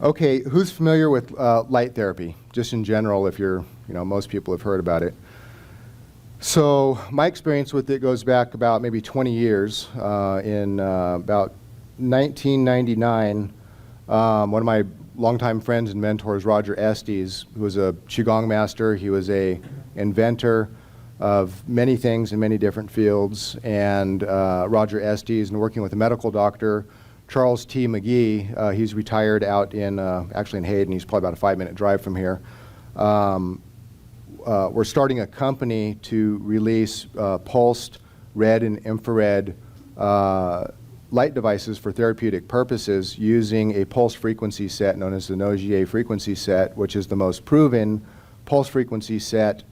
Okay, who's familiar with light therapy? Just in general, if you're, most people have heard about it. So my experience with it goes back about maybe 20 years. In about 1999, one of my longtime friends and mentors, Roger Estes, who was a Qigong master, he was a inventor of many things in many different fields, and Roger Estes, and working with a medical doctor, Charles T. McGee, he's retired out in, actually in Hayden, he's probably about a 5-minute drive from here. We're starting a company to release pulsed red and infrared light devices for therapeutic purposes using a pulse frequency set known as the Nogier frequency set, which is the most proven pulse frequency set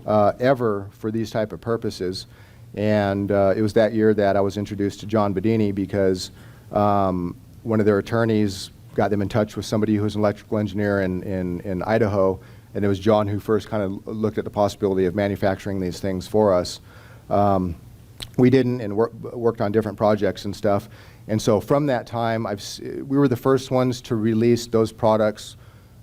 ever for these type of purposes. And it was that year that I was introduced to John Bedini because one of their attorneys got them in touch with somebody who was an electrical engineer in Idaho, and it was John who first kind of looked at the possibility of manufacturing these things for us. We didn't, and worked on different projects and stuff. And so from that time, we were the first ones to release those products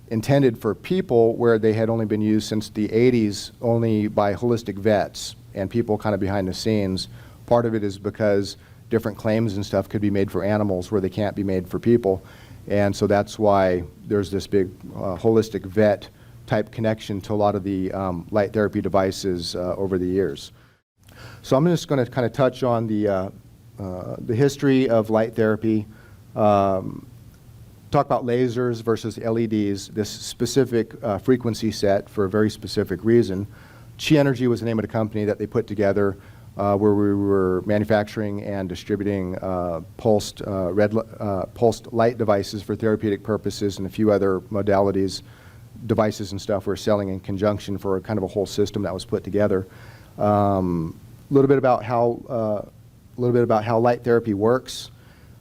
intended for people where they had only been used since the 80s only by holistic vets and people kind of behind the scenes. Part of it is because different claims and stuff could be made for animals where they can't be made for people. And so that's why there's this big holistic vet type connection to a lot of the light therapy devices over the years. So I'm just going to kind of touch on the history of light therapy, talk about lasers versus LEDs, this specific frequency set for a very specific reason. Chi Energy was the name of the company that they put together where we were manufacturing and distributing pulsed light devices for therapeutic purposes and a few other modalities, devices and stuff we're selling in conjunction for a kind of a whole system that was put together. A little bit about how light therapy works.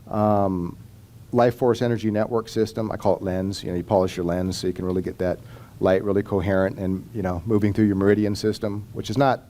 Life Force Energy Network System, I call it lens. You polish your lens so you can really get that light really coherent and moving through your meridian system, which is not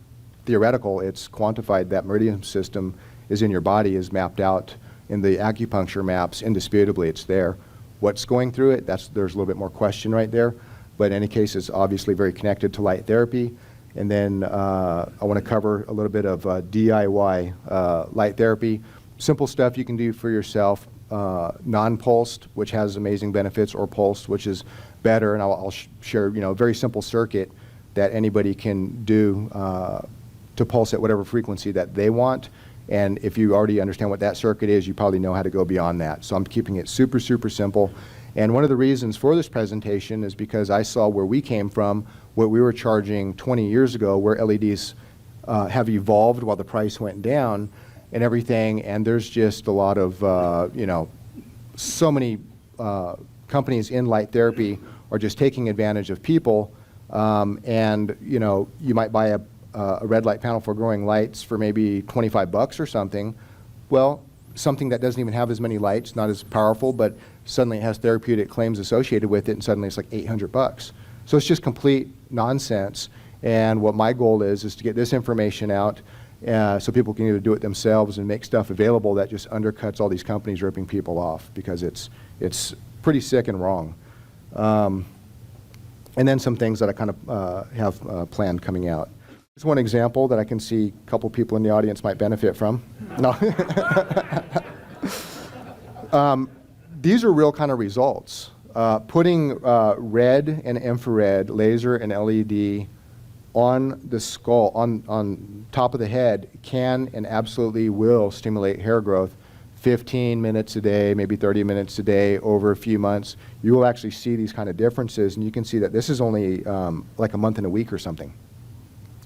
theoretical, it's quantified. That meridian system is in your body, is mapped out in the acupuncture maps. Indisputably, it's there. What's going through it, there's a little bit more question right there. But in any case, it's obviously very connected to light therapy. And then I want to cover a little bit of DIY light therapy. Simple stuff you can do for yourself. Non-pulsed, which has amazing benefits, or pulsed, which is better. And I'll share a very simple circuit that anybody can do to pulse at whatever frequency that they want. And if you already understand what that circuit is, you probably know how to go beyond that. So I'm keeping it super, super simple. And one of the reasons for this presentation is because I saw where we came from, what we were charging 20 years ago, where LEDs have evolved while the price went down and everything. And there's just a lot of, so many companies in light therapy are just taking advantage of people. And you might buy a red light panel for growing lights for maybe 25 bucks or something. Well, something that doesn't even have as many lights, not as powerful, but suddenly it has therapeutic claims associated with it, and suddenly it's like 800 bucks. So it's just complete nonsense. And what my goal is to get this information out so people can either do it themselves and make stuff available that just undercuts all these companies ripping people off, because it's pretty sick and wrong. And then some things that I kind of have planned coming out. Here's one example that I can see a couple people in the audience might benefit from. No. These are real kind of results. Putting red and infrared, laser and LED on the skull, on top of the head, can and absolutely will stimulate hair growth. 15 minutes a day, maybe 30 minutes a day over a few months, you will actually see these kind of differences, and you can see that this is only like a month and a week or something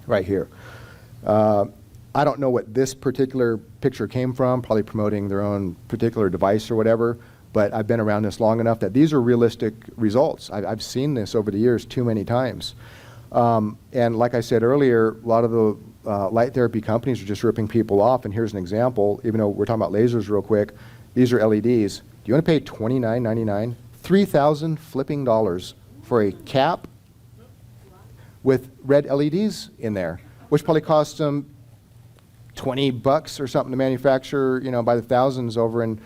right here. I don't know what this particular picture came from, probably promoting their own particular device or whatever, but I've been around this long enough that these are realistic results. I've seen this over the years too many times. And like I said earlier, a lot of the light therapy companies are just ripping people off. And here's an example, even though we're talking about lasers real quick, these are LEDs. Do you want to pay $29.99? 3,000 flipping dollars for a cap with red LEDs in there, which probably costs them $20 or something to manufacture, you know, by the thousands over in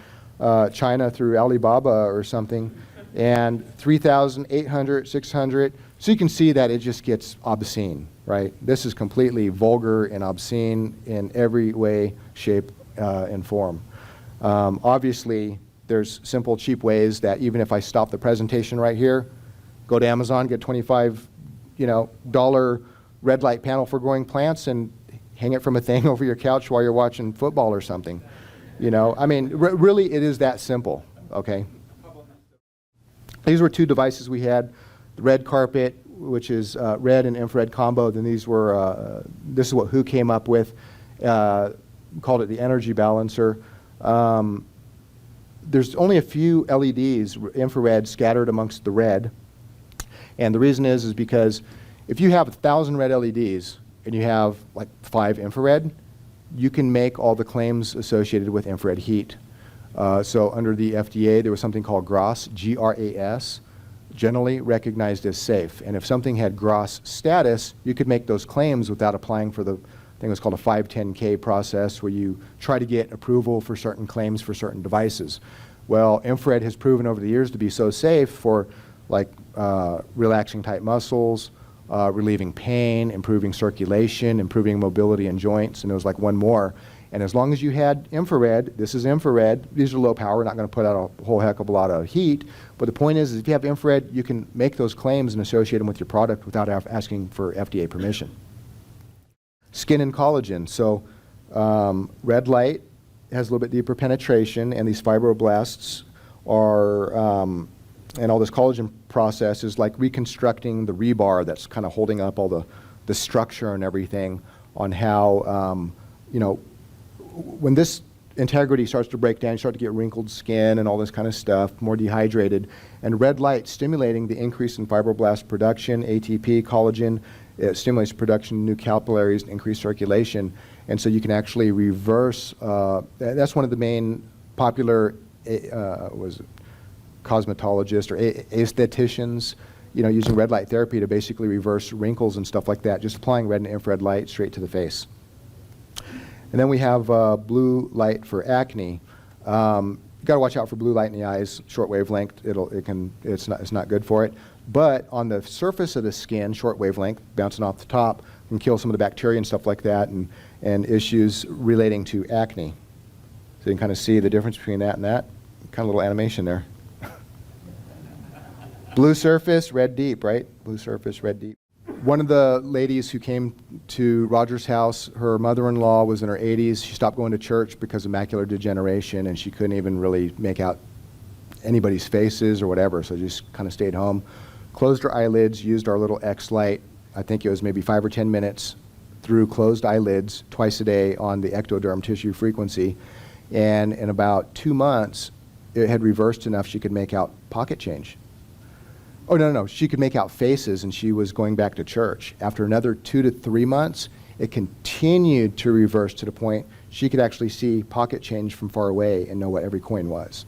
China through Alibaba or something, and 3,800, 600. So you can see that it just gets obscene, right? This is completely vulgar and obscene in every way, shape, and form. Obviously, there's simple, cheap ways that even if I stop the presentation right here, go to Amazon, get $25, dollar red light panel for growing plants, and hang it from a thing over your couch while you're watching football or something. I mean, really, it is that simple. Okay. These were two devices we had: the red carpet, which is red and infrared combo. Then these were this is what WHO came up with, called it the energy balancer. There's only a few LEDs, infrared, scattered amongst the red. And the reason is because if you have 1,000 red LEDs and you have like 5 infrared, you can make all the claims associated with infrared heat. So under the FDA, there was something called GRAS, G-R-A-S, generally recognized as safe. And if something had GRAS status, you could make those claims without applying for the thing was called a 510K process, where you try to get approval for certain claims for certain devices. Well, infrared has proven over the years to be so safe for like relaxing tight muscles, relieving pain, improving circulation, improving mobility in joints, and there was like one more. And as long as you had infrared, this is infrared, these are low power, not going to put out a whole heck of a lot of heat, but the point is if you have infrared, you can make those claims and associate them with your product without asking for FDA permission. Skin and collagen. So red light has a little bit deeper penetration, and these fibroblasts are, and all this collagen process is like reconstructing the rebar that's kind of holding up all the structure and everything on how, when this integrity starts to break down, you start to get wrinkled skin and all this kind of stuff, more dehydrated. And red light stimulating the increase in fibroblast production, ATP, collagen. It stimulates production of new capillaries and increased circulation. And so you can actually reverse, that's one of the main popular cosmetologists or aestheticians, using red light therapy to basically reverse wrinkles and stuff like that, just applying red and infrared light straight to the face. And then we have blue light for acne. You got to watch out for blue light in the eyes, short wavelength. It's not good for it. But on the surface of the skin, short wavelength, bouncing off the top, can kill some of the bacteria and stuff like that, and issues relating to acne. So you can kind of see the difference between that and that. Kind of little animation there. Blue surface, red deep, right? Blue surface, red deep. One of the ladies who came to Roger's house, her mother-in-law was in her 80s. She stopped going to church because of macular degeneration, and she couldn't even really make out anybody's faces or whatever, so just kind of stayed home. Closed her eyelids, used our little X light. I think it was maybe 5 or 10 minutes through closed eyelids twice a day on the ectoderm tissue frequency. And in about 2 months, it had reversed enough she could make out pocket change. Oh, no, she could make out faces, and she was going back to church. After another 2 to 3 months, it continued to reverse to the point she could actually see pocket change from far away and know what every coin was.